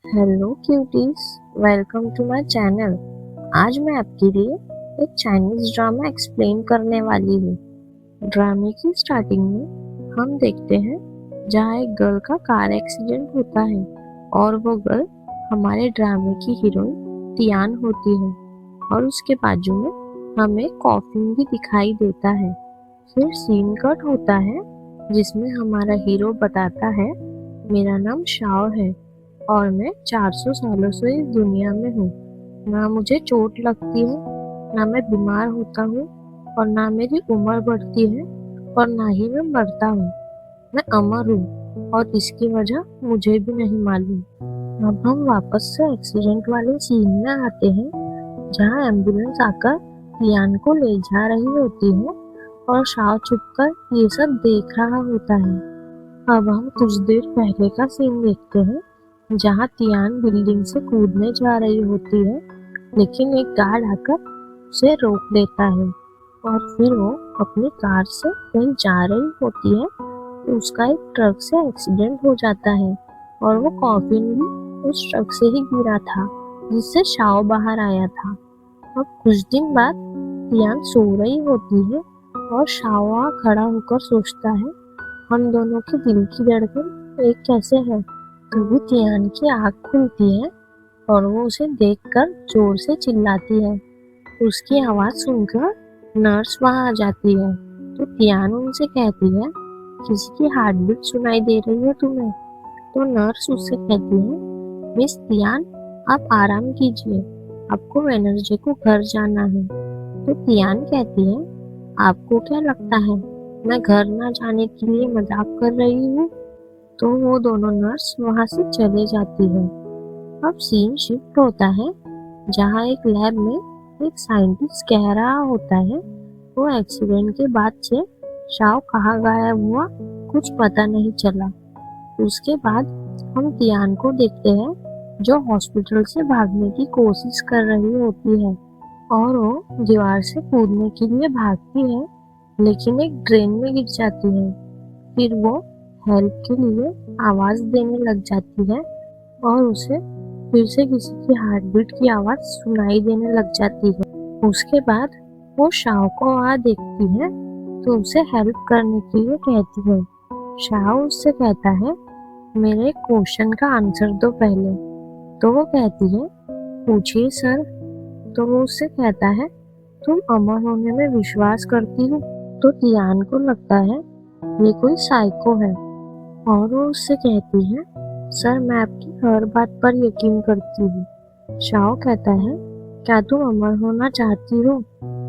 Hello cuties, welcome to my channel. आज मैं आपके लिए एक चाइनीज ड्रामा एक्सप्लेन करने वाली हूँ। ड्रामे की स्टार्टिंग में हम देखते हैं जहाँ एक गर्ल का कार एक्सीडेंट होता है और वो गर्ल हमारे ड्रामे की हीरोइन तियान होती है और उसके बाजू में हमें कॉफिन भी दिखाई देता है। फिर सीन कट होता है जिसमें हमारा हीरो बताता है, मेरा नाम शाओ है और मैं 400 सालों से इस दुनिया में हूँ। ना मुझे चोट लगती है, ना मैं बीमार होता हूँ और ना मेरी उम्र बढ़ती है और ना ही मैं मरता हूँ। मैं अमर हूँ और इसकी वजह मुझे भी नहीं मालूम। अब हम वापस से एक्सीडेंट वाले सीन में आते हैं जहाँ एम्बुलेंस आकर लियान को ले जा रही होती है और शाओ छुपकर ये सब देख रहा होता है। अब हम कुछ देर पहले का सीन देखते हैं जहाँ तियान बिल्डिंग से कूदने जा रही होती है, लेकिन एक गार्ड आकर उसे रोक देता है और फिर वो अपनी कार से कहीं जा रही होती है तो उसका एक ट्रक से एक्सीडेंट हो जाता है और वो कॉफिन भी उस ट्रक से ही गिरा था जिससे शाओ बाहर आया था। अब कुछ दिन बाद तियान सो रही होती है और शाओ वहाँ खड़ा होकर सोचता है, हम दोनों के दिल की धड़कन एक कैसे है। तभी तियान की आँख खुलती है और वो उसे देखकर जोर से चिल्लाती है। उसकी आवाज़ सुनकर नर्स वहाँ आ जाती है तो तियान उनसे कहती है, किसी की हार्ट बीट सुनाई दे रही है तुम्हें? तो नर्स उससे कहती है, मिस तियान, आप आराम कीजिए, आपको वेनसडे को घर जाना है। तो तियान कहती है, आपको क्या लगता है मैं घर ना जाने के लिए मजाक कर रही हूँ? तो वो दोनों नर्स वहाँ से चले जाती है। अब सीन शिफ्ट होता है जहाँ एक लैब में एक साइंटिस्ट कह रहा होता है, वो एक्सीडेंट के बाद से शाओ कहाँ गायब हुआ कुछ पता नहीं चला। उसके बाद हम तियान को देखते हैं जो हॉस्पिटल से भागने की कोशिश कर रही होती है और वो दीवार से कूदने के लिए भागती है, लेकिन एक ड्रेन में गिर जाती है। फिर वो हेल्प के लिए आवाज देने लग जाती है और उसे फिर से किसी की हार्ट बीट की आवाज सुनाई देने लग जाती है। उसके बाद वो शाओ को वहाँ देखती है तो उसे हेल्प करने के लिए कहती है। शाओ उससे कहता है, मेरे क्वेश्चन का आंसर दो पहले। तो वो कहती है, पूछिए सर। तो वो उससे कहता है, तुम अमर होने में विश्वास करती हो? तो तियान को लगता है ये कोई साइको है और वो उससे कहती है, सर मैं आपकी हर बात पर यकीन करती हूँ। शाओ कहता है, क्या तुम अमर होना चाहती हो?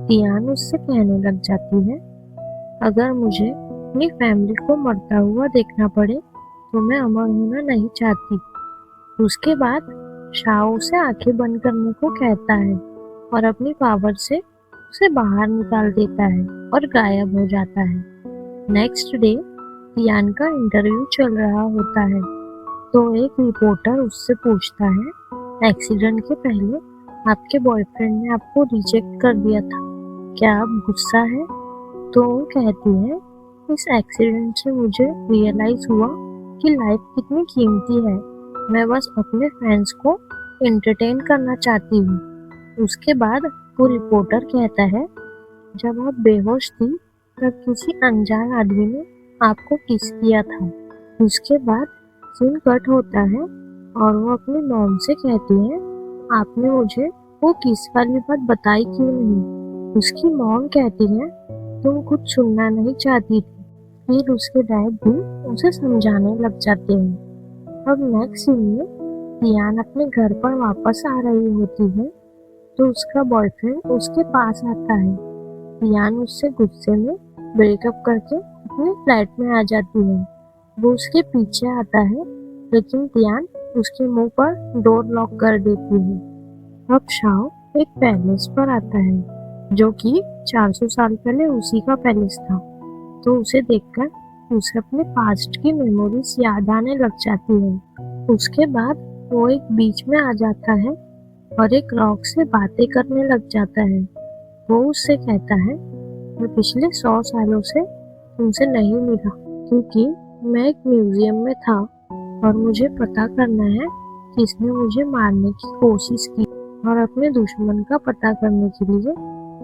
तियान उससे कहने लग जाती है, अगर मुझे अपनी फैमिली को मरता हुआ देखना पड़े तो मैं अमर होना नहीं चाहती। उसके बाद शाओ उसे आंखें बंद करने को कहता है और अपनी पावर से उसे बाहर निकाल देता है और गायब हो जाता है। नेक्स्ट डे तियान का इंटरव्यू चल रहा होता है तो एक रिपोर्टर उससे पूछता है, एक्सीडेंट के पहले आपके बॉयफ्रेंड ने आपको रिजेक्ट कर दिया था, क्या आप गुस्सा है? तो वो कहती है, इस एक्सीडेंट से मुझे रियलाइज हुआ कि लाइफ कितनी कीमती है। मैं बस अपने फैंस को एंटरटेन करना चाहती हूँ। उसके बाद वो रिपोर्टर कहता है, जब आप बेहोश थी तब किसी अनजान आदमी ने आपको किस किया था। उसके बाद सीन कट होता है और वो अपनी मॉम से कहती है, आपने मुझे वो किस वाली बात बताई क्यों नहीं? उसकी मॉम कहती है, तुम कुछ सुनना नहीं चाहती थी। फिर उसके डैड भी उसे समझाने लग जाते हैं। अब नेक्स्ट सीन में तियान अपने घर पर वापस आ रही होती है तो उसका बॉयफ्रेंड उसके पास आता है। तियान उससे गुस्से में ब्रेकअप करके अपने फ्लैट में आ जाती है। वो उसके पीछे आता है लेकिन तियान उसके मुंह पर डोर लॉक कर देती है। अब शाओ एक पैलेस पर आता है जो कि 400 साल पहले उसी का पैलेस था। तो उसे देखकर उसे अपने पास्ट की मेमोरीज याद आने लग जाती है। उसके बाद वो एक बीच में आ जाता है और एक रॉक से बातें करने लग जाता है। वो उससे कहता है, मैं पिछले 100 सालों से तुमसे नहीं मिला क्योंकि मैं एक म्यूजियम में था और मुझे पता करना है किसने मुझे मारने की कोशिश की और अपने दुश्मन का पता करने के लिए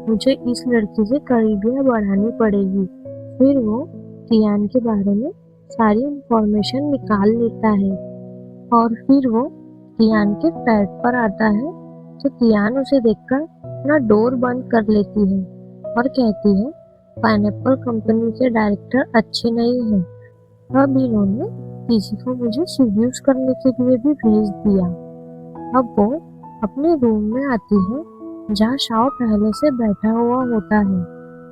मुझे इस लड़की से करीबियां बढ़ानी पड़ेगी। फिर वो तियान के बारे में सारी इंफॉर्मेशन निकाल लेता है और फिर वो तियान के फ्लैट पर आता है तो तियान उसे देखकर अपना डोर बंद कर लेती है और कहती है पाइनएप्पल कंपनी के डायरेक्टर अच्छे नहीं हैं। अब इन्होंने किसी को मुझे सीड्यूस करने के लिए भी भेज दिया। अब वो अपने रूम में आती है जहाँ शाओ पहले से बैठा हुआ होता है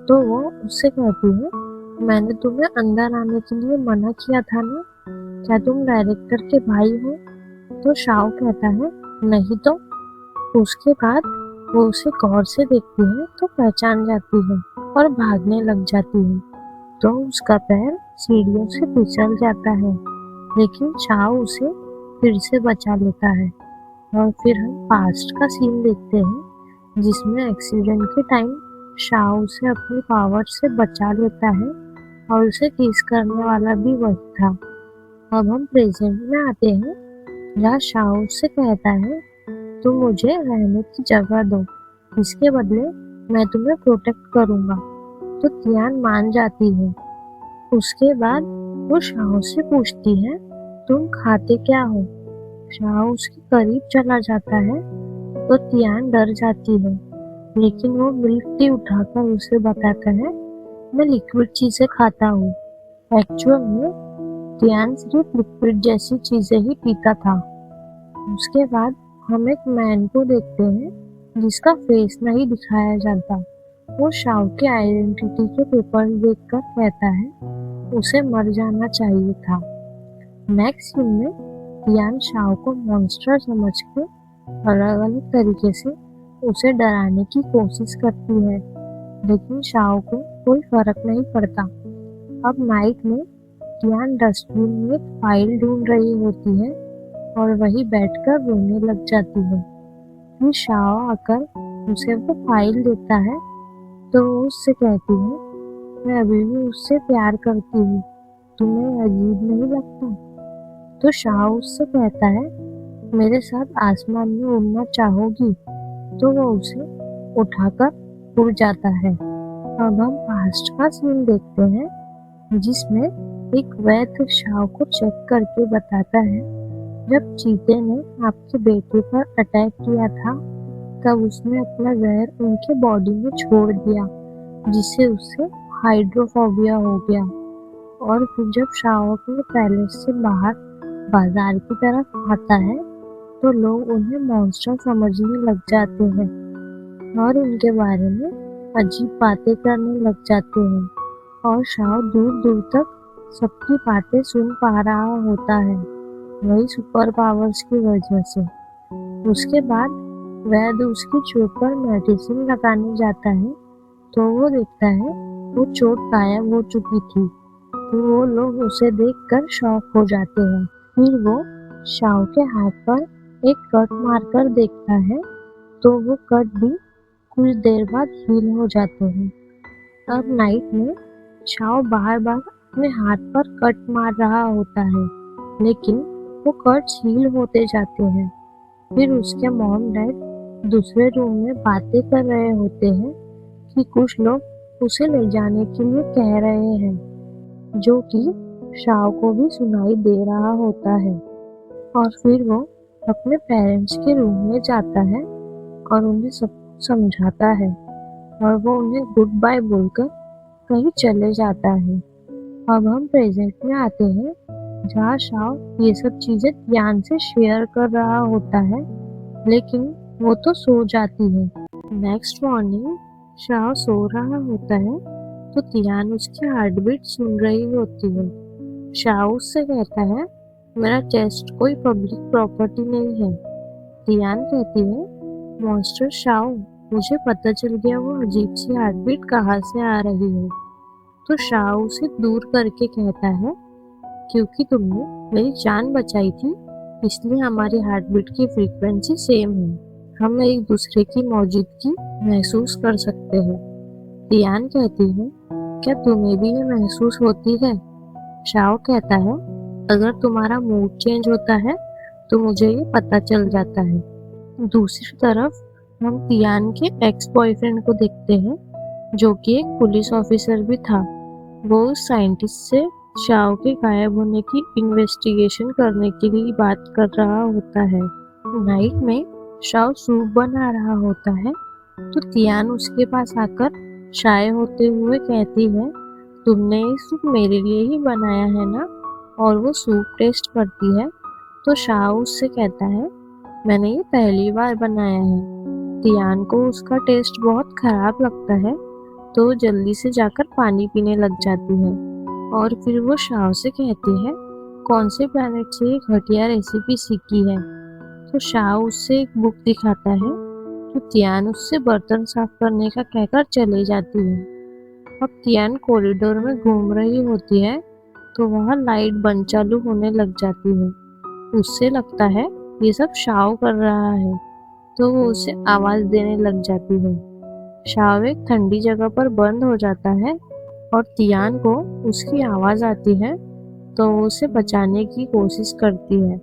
तो वो उससे कहती है मैंने तुम्हें अंदर आने के लिए मना किया था ना, क्या तुम डायरेक्टर के भाई हो? तो शाओ कहता है नहीं तो। उसके बाद वो उसे गौर से देखती है तो पहचान जाती है और भागने लग जाती है। तो उसका पैर सीढ़ियों से फिसल जाता है लेकिन शाओ उसे फिर से बचा लेता है। और फिर हम पास्ट का सीन देखते हैं जिसमें एक्सीडेंट के टाइम शाओ उसे अपनी पावर से बचा लेता है और उसे किस करने वाला भी वही था। अब हम प्रेजेंट में आते हैं जहाँ शाओ उससे कहता है तुम मुझे रहने की जगह दो, इसके बदले मैं तुम्हें प्रोटेक्ट करूंगा। तो तियान मान जाती है। उसके बाद वो शाओ से पूछती है तुम खाते क्या हो? शाओ उसके करीब चला जाता है तो तियान डर जाती है लेकिन वो मिल्क टी उठाकर उसे बताता है मैं लिक्विड चीजें खाता हूँ। एक्चुअल में तियान सिर्फ लिक्विड जैसी चीजें ही पीता था। उसके बाद हम एक मैन को देखते हैं जिसका फेस नहीं दिखाया जाता। वो शाओ के आइडेंटिटी के पेपर्स देखकर कहता है उसे मर जाना चाहिए था। नेक्स्ट सीन में तियान शाओ को मॉन्स्टर समझ के अलग अलग तरीके से उसे डराने की कोशिश करती है लेकिन शाओ को कोई फर्क नहीं पड़ता। अब नाइट में तियान डस्टबिन में एक फाइल ढूंढ रही होती है और वही बैठकर रोने लग जाती है। फिर शाओ आकर उसे वो फाइल देता है तो वो उससे कहती है मैं अभी भी उससे प्यार करती हूँ, तुम्हें अजीब नहीं लगता? तो शाओ उससे कहता है मेरे साथ आसमान में उड़ना चाहोगी? तो वो उसे उठाकर उड़ जाता है। अब हम पास्ट का सीन देखते हैं जिसमें एक वैद्य शाओ को चेक करके बताता है जब चीते ने आपके बेटे पर अटैक किया था तब उसने अपना जहर उनके बॉडी में छोड़ दिया जिससे उसे हाइड्रोफोबिया हो गया। और फिर जब शाओ अपने पैलेस से बाहर बाजार की तरफ आता है तो लोग उन्हें मॉन्स्टर समझने लग जाते हैं और उनके बारे में अजीब बातें करने लग जाते हैं और शाओ दूर दूर तक सबकी बातें सुन पा रहा होता है, वही सुपर पावर्स की वजह से। उसके बाद वैद्य उसकी चोट पर मेडिसिन लगाने जाता है तो वो देखता है वो चोट गायब हो चुकी थी। तो वो लोग उसे देखकर शॉक हो जाते हैं। फिर वो शाओ के हाथ पर एक कट मारकर देखता है तो वो कट भी कुछ देर बाद हील हो जाते हैं। अब नाइट में शाओ बार बार अपने हाथ पर कट मार रहा होता है लेकिन वो कट्स हील होते जाते हैं। फिर उसके मॉम डैड दूसरे रूम में बातें कर रहे होते हैं कि कुछ लोग उसे ले जाने के लिए कह रहे हैं जो कि शाओ को भी सुनाई दे रहा होता है। और फिर वो अपने पेरेंट्स के रूम में जाता है और उन्हें सब कुछ समझाता है और वो उन्हें गुड बाय बोलकर कहीं चले जाता है। अब हम प्रेजेंट में आते हैं जहाँ शाओ ये सब चीजें ध्यान से शेयर कर रहा होता है लेकिन वो तो सो जाती है। नेक्स्ट मॉर्निंग शाओ सो रहा होता है तो तियान उसकी हार्ट बीट सुन रही होती है। शाओ उससे कहता है मेरा चेस्ट कोई पब्लिक प्रॉपर्टी नहीं है। तियान कहती है मॉन्स्टर शाओ मुझे पता चल गया वो अजीब सी हार्ट बीट कहाँ से आ रही है। तो शाओ उसे दूर करके कहता है क्योंकि तुमने मेरी जान बचाई थी इसलिए हमारी हार्ट बीट की फ्रीक्वेंसी सेम है, हम एक दूसरे की मौजूदगी महसूस कर सकते हैं। तियान कहती है क्या तुम्हें भी ये महसूस होती है? शाओ कहता है अगर तुम्हारा मूड चेंज होता है तो मुझे ये पता चल जाता है। दूसरी तरफ हम तियान के एक्स बॉयफ्रेंड को देखते हैं, जो कि एक पुलिस ऑफिसर भी था। वो उस साइंटिस्ट से शाओ के गायब होने की इन्वेस्टिगेशन करने के लिए बात कर रहा होता है। नाइट में शाओ सूप बना रहा होता है तो तियान उसके पास आकर शाय होते हुए कहती है, तुमने ये सूप मेरे लिए ही बनाया है ना? और वो सूप टेस्ट करती है तो शाओ उससे कहता है, मैंने ये पहली बार बनाया है। तियान को उसका टेस्ट बहुत खराब लगता है तो वो जल्दी से जाकर पानी पीने लग जाती है और फिर वो शाओ से कहती है, कौन से प्लेनेट से ये घटिया रेसिपी सीखी है? तो शाओ उससे एक बुक दिखाता है तो तियान उससे बर्तन साफ करने का कहकर चले जाती है। अब तियान कॉरिडोर में घूम रही होती है तो वहाँ लाइट बंद चालू होने लग जाती है। उससे लगता है ये सब शाओ कर रहा है तो वो उसे आवाज देने लग जाती है। शाओ एक ठंडी जगह पर बंद हो जाता है और तियान को उसकी आवाज आती है तो वो उसे बचाने की कोशिश करती है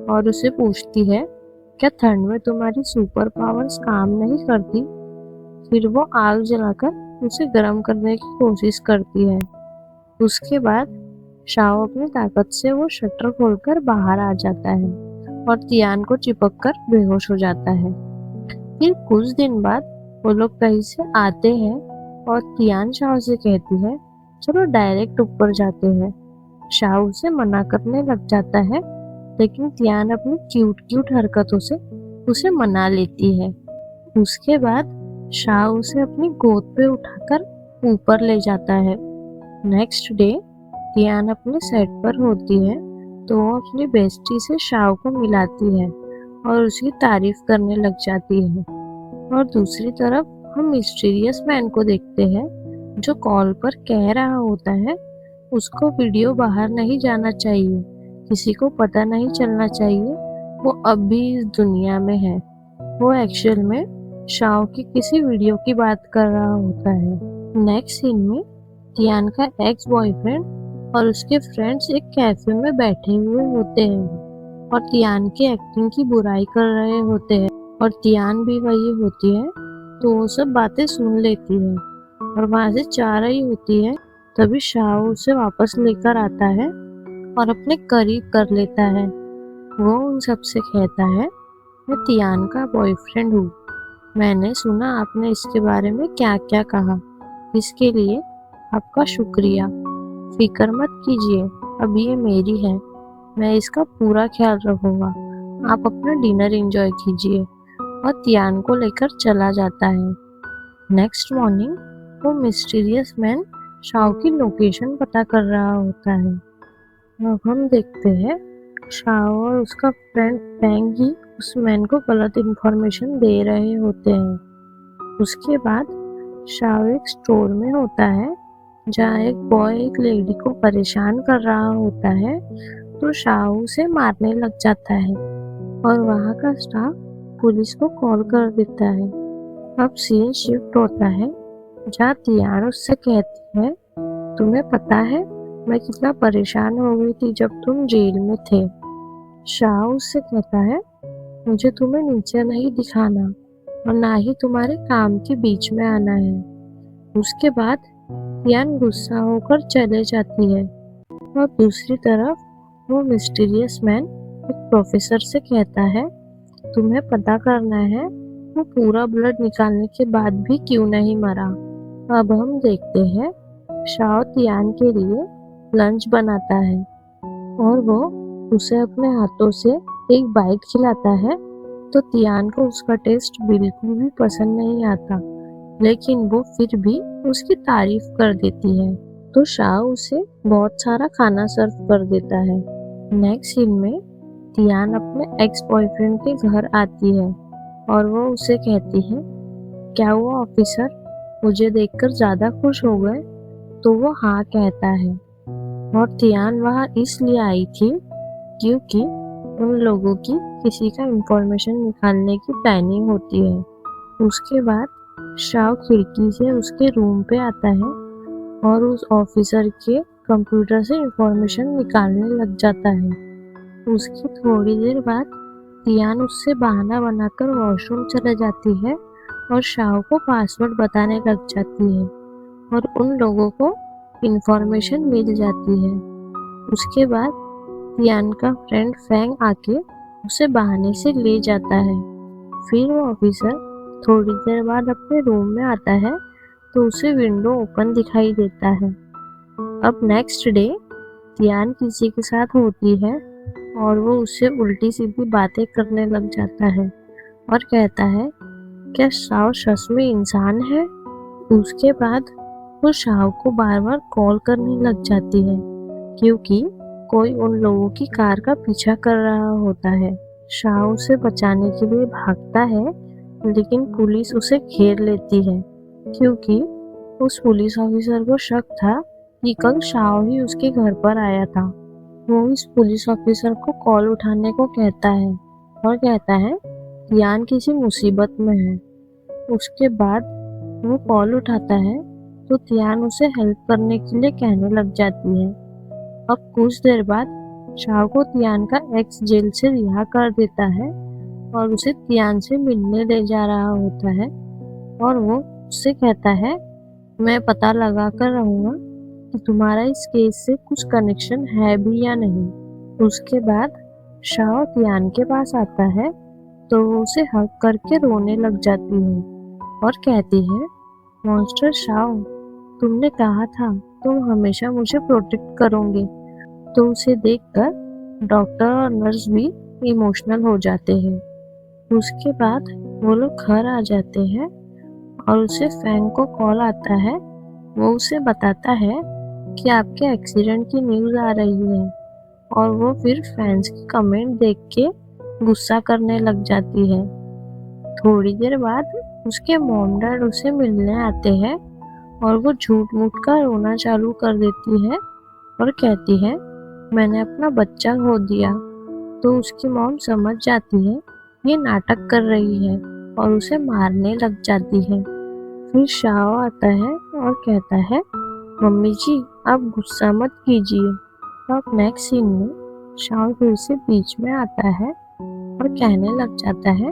और उसे पूछती है, क्या ठंड में तुम्हारी सुपर पावर्स काम नहीं करती? फिर वो आग जलाकर उसे गर्म करने की कोशिश करती है। उसके बाद शाओ अपनी ताकत से वो शटर खोलकर बाहर आ जाता है और तियान को चिपक कर बेहोश हो जाता है। फिर कुछ दिन बाद वो लोग कहीं से आते हैं और तियान शाओ से कहती है, चलो डायरेक्ट ऊपर जाते हैं। शाओ उसे मना करने लग जाता है लेकिन तियान अपनी क्यूट क्यूट हरकतों से उसे मना लेती है। उसके बाद शाओ उसे अपनी गोद पे उठाकर ऊपर ले जाता है। नेक्स्ट डे तियान अपने सेट पर होती है तो वो अपनी बेस्टी से शाओ को मिलाती है और उसकी तारीफ करने लग जाती है। और दूसरी तरफ हम मिस्टीरियस मैन को देखते हैं जो कॉल पर कह रहा होता है उसको वीडियो बाहर नहीं जाना चाहिए, किसी को पता नहीं चलना चाहिए वो अब भी इस दुनिया में है। वो एक्चुअल में शाओ की किसी वीडियो की बात कर रहा होता है। नेक्स्ट सीन में तियान का एक्स बॉयफ्रेंड और उसके फ्रेंड्स एक कैफे में बैठे हुए होते हैं और तियान की एक्टिंग की बुराई कर रहे होते हैं और तियान भी वही होती है तो वो सब बातें सुन लेती है और वहां से जा रही होती है। तभी शाओ उसे वापस लेकर आता है और अपने करीब कर लेता है। वो उन सबसे कहता है, मैं तियान का बॉयफ्रेंड हूँ। मैंने सुना आपने इसके बारे में क्या क्या कहा, इसके लिए आपका शुक्रिया। फिक्र मत कीजिए, अब ये मेरी है, मैं इसका पूरा ख्याल रखूंगा। आप अपना डिनर एंजॉय कीजिए। और तियान को लेकर चला जाता है। नेक्स्ट मॉर्निंग वो मिस्टीरियस मैन शाओ की लोकेशन पता कर रहा होता है। अब हम देखते हैं शाओ और उसका फ्रेंड पेंग ही उस मैन को गलत इन्फॉर्मेशन दे रहे होते हैं। उसके बाद शाओ एक स्टोर में होता है जहाँ एक बॉय एक लेडी को परेशान कर रहा होता है तो शाओ उसे मारने लग जाता है और वहाँ का स्टाफ पुलिस को कॉल कर देता है। अब सीन शिफ्ट होता है जहाँ तियान उससे कहती है, तुम्हें पता है मैं कितना परेशान हो गई थी जब तुम जेल में थे। शाओ उससे कहता है, मुझे तुम्हें नीचे नहीं दिखाना और ना ही तुम्हारे काम के बीच में आना है। उसके बाद तियान गुस्सा होकर चले जाती है और दूसरी तरफ वो मिस्टीरियस मैन एक प्रोफेसर से कहता है, तुम्हें पता करना है वो पूरा ब्लड निकालने के बाद भी क्यों नहीं मरा। अब हम देखते हैं शाओ तियान के लिए लंच बनाता है और वो उसे अपने हाथों से एक बाइट खिलाता है तो तियान को उसका टेस्ट बिल्कुल भी पसंद नहीं आता, लेकिन वो फिर भी उसकी तारीफ कर देती है तो शाओ उसे बहुत सारा खाना सर्व कर देता है। नेक्स्ट सीन में तियान अपने एक्स बॉयफ्रेंड के घर आती है और वो उसे कहती है, क्या वो ऑफिसर मुझे देखकर ज्यादा खुश हो गए? तो वो हाँ कहता है और तियान वहाँ इसलिए आई थी क्योंकि उन लोगों की किसी का इंफॉर्मेशन निकालने की प्लानिंग होती है। उसके बाद शाओ खिड़की से उसके रूम पे आता है और उस ऑफिसर के कंप्यूटर से इंफॉर्मेशन निकालने लग जाता है। उसकी थोड़ी देर बाद तियान उससे बहाना बनाकर वॉशरूम चले जाती है और शाओ को पासवर्ड बताने लग जाती है और उन लोगों को इंफॉर्मेशन मिल जाती है। उसके बाद तियान का फ्रेंड फैंग आके उसे बहाने से ले जाता है। फिर वो ऑफिसर थोड़ी देर बाद अपने रूम में आता है तो उसे विंडो ओपन दिखाई देता है। अब नेक्स्ट डे तियान किसी के साथ होती है और वो उससे उल्टी सीधी बातें करने लग जाता है और कहता है, क्या शाओ सच में इंसान है? उसके बाद वो शाओ को बार बार कॉल करने लग जाती है क्योंकि कोई उन लोगों की कार का पीछा कर रहा होता है। शाओ उसे बचाने के लिए भागता है लेकिन पुलिस उसे घेर लेती है क्योंकि उस पुलिस ऑफिसर को शक था कि कल शाओ ही उसके घर पर आया था। वो इस पुलिस ऑफिसर को कॉल उठाने को कहता है और कहता है तियान किसी मुसीबत में है। उसके बाद वो कॉल उठाता है तो तियान उसे हेल्प करने के लिए कहने लग जाती है। अब कुछ देर बाद शाओ को तियान का एक्स जेल से रिहा कर देता है और उसे तियान से मिलने ले जा रहा होता है और वो उससे कहता है, मैं पता लगा कर रहूँगा कि तुम्हारा इस केस से कुछ कनेक्शन है भी या नहीं। उसके बाद शाओ तियान के पास आता है तो वो उसे हग करके रोने लग जाती है और कहती है, मॉन्स्टर शाओ, तुमने कहा था तुम हमेशा मुझे प्रोटेक्ट करोगे। तो उसे देखकर डॉक्टर और नर्स भी इमोशनल हो जाते हैं। उसके बाद वो लोग घर आ जाते हैं और उसे फैंग को कॉल आता है। वो उसे बताता है कि आपके एक्सीडेंट की न्यूज़ आ रही है और वो फिर फैंस की कमेंट देख के गुस्सा करने लग जाती है। थोड़ी देर बाद उसके मॉम डैड उसे मिलने आते हैं और वो झूठ मूठ का रोना चालू कर देती है और कहती है, मैंने अपना बच्चा खो दिया। तो उसकी मॉम समझ जाती है ये नाटक कर रही है और उसे मारने लग जाती है। फिर शाओ आता है और कहता है, मम्मी जी आप गुस्सा मत कीजिए। अब नेक्स्ट सीन में शाओ फिर से बीच में आता है और कहने लग जाता है,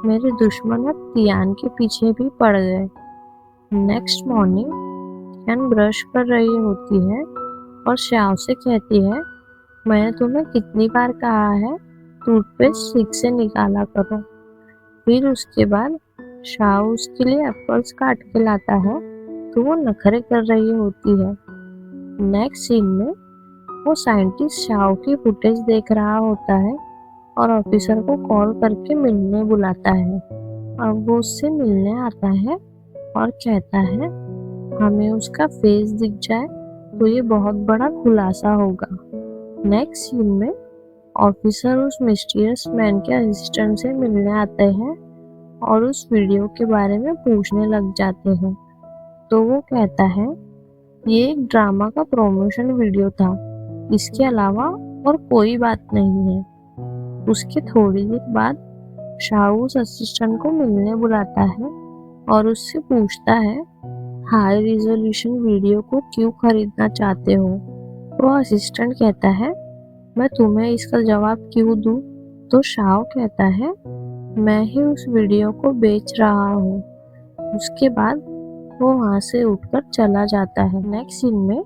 मेरे दुश्मन अब तियान के पीछे भी पड़ गए। नेक्स्ट मॉर्निंग तियान ब्रश कर रही होती है और शाओ से कहती है, मैंने तुम्हें कितनी बार कहा है टूथपेस्ट सिंक से निकाला करो। फिर उसके बाद शाओ उसके लिए एप्पल्स काट के लाता है तो वो नखरे कर रही होती है। नेक्स्ट सीन में वो साइंटिस्ट शाओ की फुटेज देख रहा होता है और ऑफिसर को कॉल करके मिलने बुलाता है। अब वो उससे मिलने आता है और कहता है, हमें उसका फेस दिख जाए तो ये बहुत बड़ा खुलासा होगा। नेक्स्ट सीन में ऑफिसर उस मिस्टीरियस मैन के असिस्टेंट से मिलने आते हैं और उस वीडियो के बारे में पूछने लग जाते हैं। तो वो कहता है, ये एक ड्रामा का प्रमोशन वीडियो था, इसके अलावा और कोई बात नहीं है। उसके थोड़ी देर बाद शाओ उस असिस्टेंट को मिलने बुलाता है और उससे पूछता है, हाई रिजोल्यूशन वीडियो को क्यों खरीदना चाहते हो? वो असिस्टेंट कहता है, मैं तुम्हें इसका जवाब क्यों दूं? तो शाओ कहता है, मैं ही उस वीडियो को बेच रहा हूँ। उसके बाद वो वहाँ से उठकर चला जाता है। नेक्स्ट सीन में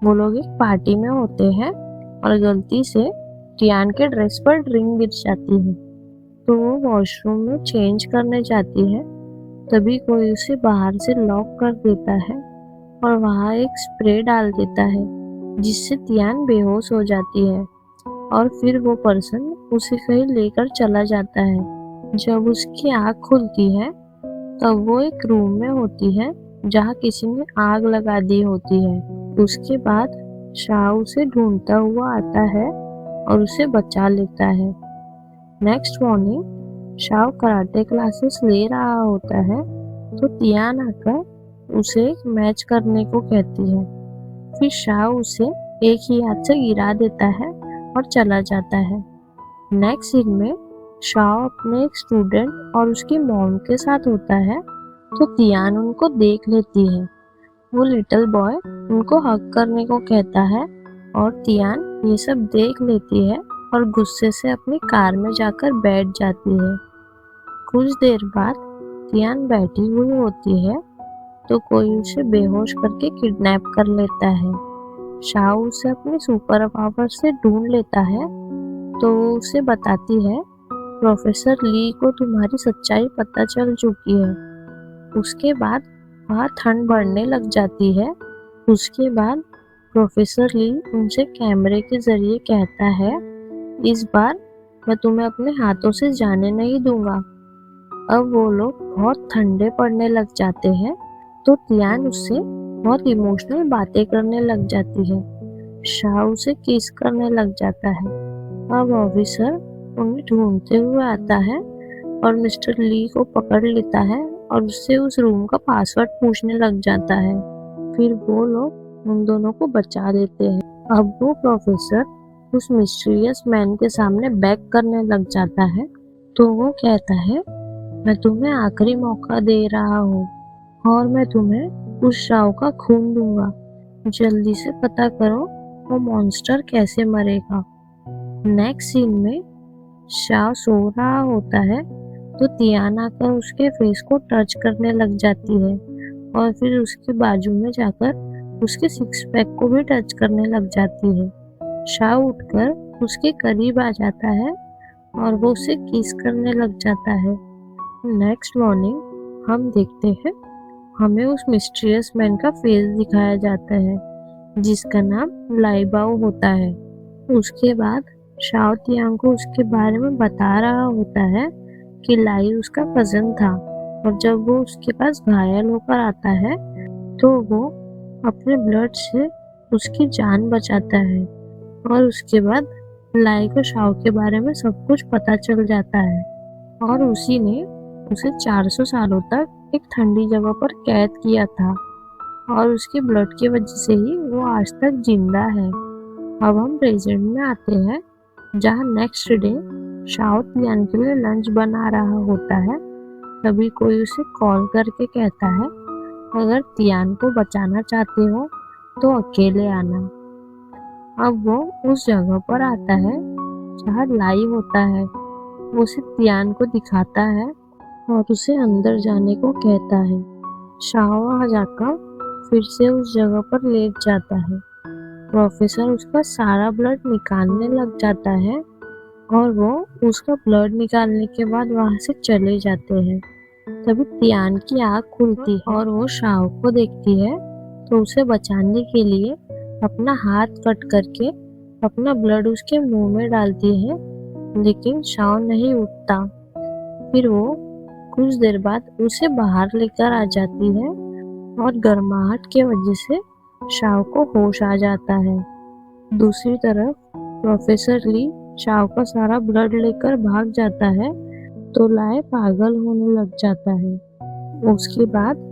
वो लोग एक पार्टी में होते हैं और गलती से टियान के ड्रेस पर ड्रिंक गिर जाती है तो वो वॉशरूम में चेंज करने जाती है। तभी कोई उसे बाहर से लॉक कर देता है और वहाँ एक स्प्रे डाल देता है जिससे तियान बेहोश हो जाती है और फिर वो पर्सन उसे कहीं लेकर चला जाता है। जब उसकी आँख खुलती है तब वो एक रूम में होती है जहाँ किसी ने आग लगा दी होती है। उसके बाद शाओ उसे ढूंढता हुआ आता है और उसे बचा लेता है। Next morning Shao karate classes ले रहा होता है तो तियान आकर उसे एक मैच करने को कहती है। फिर शाओ उसे एक ही हाथ से गिरा देता है और चला जाता है। नेक्स्ट सीन में शाओ अपने एक स्टूडेंट और उसकी मॉम के साथ होता है तो तियान उनको देख लेती है। वो लिटिल बॉय उनको हग करने को कहता है और तियान ये सब देख लेती है और गुस्से से अपनी कार में जाकर बैठ जाती है। कुछ देर बाद तियान बैठी हुई होती है तो कोई उसे बेहोश करके किडनैप कर लेता है। शाओ उसे अपने सुपर पावर से ढूंढ लेता है तो उसे बताती है प्रोफेसर ली को तुम्हारी सच्चाई पता चल चुकी है। उसके बाद वहाँ ठंड बढ़ने लग जाती है। उसके बाद प्रोफेसर ली उनसे कैमरे के जरिए कहता है, इस बार मैं तुम्हें अपने हाथों से जाने नहीं दूंगा। अब वो लोग बहुत ठंडे पड़ने लग जाते हैं तो तियान उससे बहुत इमोशनल बातें करने लग जाती है। शाओ उसे किस करने लग जाता है। अब ऑफिसर उन्हें ढूंढते हुए आता है और मिस्टर ली को पकड़ लेता है और उससे उस रूम का पासवर्ड पूछने लग जाता है। फिर वो लोग उन दोनों को बचा देते हैं। अब वो प्रोफेसर उस मिस्टीरियस मैन के सामने बैक करने लग जाता है तो वो कहता है, मैं तुम्हें आखिरी मौका दे रहा हूँ और मैं तुम्हें उस शाओ का खून दूंगा। जल्दी से पता करो वो मॉन्स्टर कैसे मरेगा। नेक्स्ट सीन में शाओ सो रहा होता है तो तियान आकर उसके फेस को टच करने लग जाती है और फिर उसके बाजू में जाकर उसके सिक्स पैक को भी टच करने लग जाती है। शाओ उठकर उसके करीब आ जाता है और वो उसे किस करने लग जाता है। नेक्स्ट मॉर्निंग हम देखते हैं हमें उस मिस्टीरियस मैन का फेस दिखाया जाता है जिसका नाम लाइबाओ होता है। उसके बाद शाओ तियांग को उसके बारे में बता रहा होता है कि लाई उसका कजन था और जब वो उसके पास घायल होकर आता है तो वो अपने ब्लड से उसकी जान बचाता है और उसके बाद लाई को शाओ के बारे में सब कुछ पता चल जाता है और उसी ने उसे 400 सालों तक एक ठंडी जगह पर कैद किया था और उसके ब्लड की वजह से ही वो आज तक जिंदा है। अब हम प्रेजेंट में आते हैं जहाँ नेक्स्ट डे शाओ तियान के लिए लंच बना रहा होता है। तभी कोई उसे कॉल करके कहता है, अगर तियान को बचाना चाहते हो तो अकेले आना। अब वो उस जगह पर आता है जहाँ लाई होता है। वो उसे तियान को दिखाता है और उसे अंदर जाने को कहता है। शाओ आ जाकर फिर से उस जगह पर लेट जाता है। प्रोफेसर उसका सारा ब्लड निकालने लग जाता है और वो उसका ब्लड निकालने के बाद वहां से चले जाते हैं। तभी तियान की आँख खुलती है और वो शाओ को देखती है तो उसे बचाने के लिए अपना हाथ कट करके अपना ब्लड उसके मुंह में डालती है, लेकिन शाओ नहीं उठता। फिर वो कुछ देर बाद उसे बाहर लेकर आ जाती है और गर्माहट की वजह से शाओ को होश आ जाता है। दूसरी तरफ प्रोफेसर ली शाओ का सारा ब्लड लेकर भाग जाता है तो लाई पागल होने लग जाता है। उसके बाद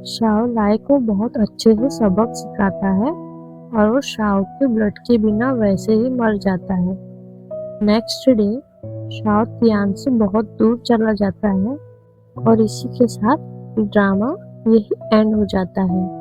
शाओ लाई को बहुत अच्छे से सबक सिखाता है और वो शाओ के ब्लड के बिना वैसे ही मर जाता है। नेक्स्ट डे शाओ तियान से बहुत दूर चला जाता है और इसी के साथ ड्रामा यही एंड हो जाता है।